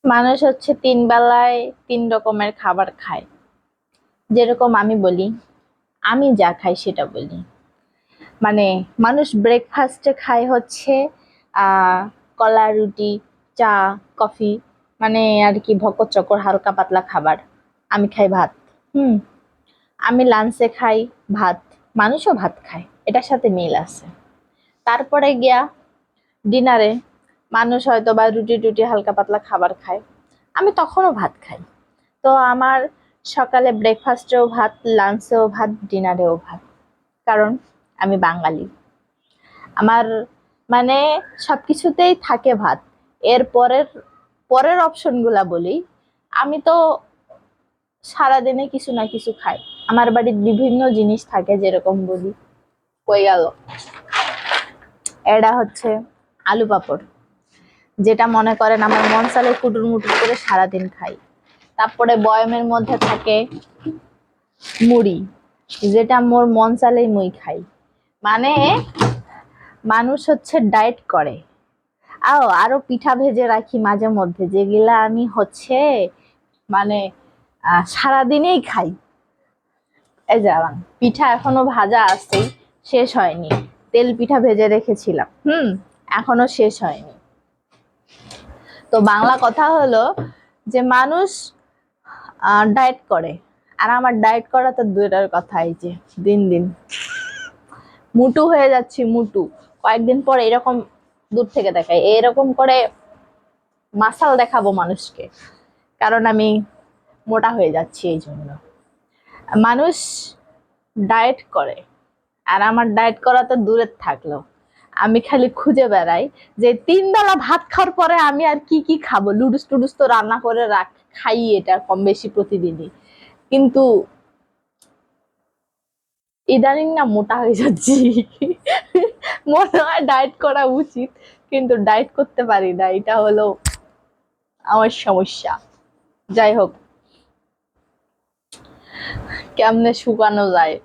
মানুষ হচ্ছে 3 বেলায় 3 রকমের খাবার খায়। যেরকম আমি বলি, আমি যা খাই সেটা বলি। মানে মানুষ ব্রেকফাস্টে খায় হচ্ছে আহ কলা, রুটি, চা, কফি, মানে আর কি ভকত চকর হালকা পাতলা খাবার। আমি খাই ভাত। হুম। আমি লাঞ্চে খাই ভাত। মানুষও ভাত খায়, এটার সাথে মিল আছে। তারপরে গিয়া ডিনারে মানুষ হয়তো বা রুটি টুটি হালকা পাতলা খাবার খায়। আমি তখনও ভাত খাই। তো আমার সকালে ব্রেকফাস্টেও ভাত, লাঞ্চেও ভাত, ডিনারেও ভাত। কারণ আমি বাঙালি। আমার মানে সবকিছুতেই থাকে ভাত। এর পরের পরের অপশন গুলা বলি। আমি তো সারাদিনে কিছু না কিছু খাই। আমার বাড়ির বিভিন্ন জিনিস থাকে, যেরকম বলি কই গেল, এটা হচ্ছে আলু পাপড়, যেটা মনে করেন আমার মন চালে কুটুর মুটুর করে সারাদিন খাই। তারপরে বয়মের মধ্যে থাকে মুড়ি, যেটা মোর মন চালেই মুই খাই। মানে মানুষ হচ্ছে ডায়েট করে। আরো পিঠা ভেজে রাখি মাঝে মধ্যে, যেগুলা আমি হচ্ছে মানে সারাদিনেই খাই। এই যে আমার পিঠা এখনো ভাজা আছেই, শেষ হয়নি। তেল পিঠা ভেজে রেখেছিলাম, এখনো শেষ হয়নি। তো বাংলা কথা হলো যে মানুষ ডায়েট করে। আর আমার ডায়েট করা তো দূরের কথা, এই যে দিন দিন মুটু হয়ে যাচ্ছি, মুটু। কয়েকদিন পর এরকম, দূর থেকে দেখাই এরকম করে মাসাল দেখাবো মানুষকে, কারণ আমি মোটা হয়ে যাচ্ছি এই জন্য। মানুষ ডায়েট করে, আর আমার ডায়েট করা তো দূরের থাকলো, আমি খালি খুঁজে বেড়াই যে 3 বেলা ভাত খাওয়ার পরে আমি আর কি কি খাবো। লুডুস টুডুস তো রান্না করে খাই, এটা কম বেশি প্রতিদিনই। কিন্তু ইদানিং না মোটা হয়ে যাচ্ছি। মনে হয় ডায়েট করা উচিত, কিন্তু ডায়েট করতে পারি না, এটা হলো আমার সমস্যা। যাই হোক, কেমনে শুকানো যায়।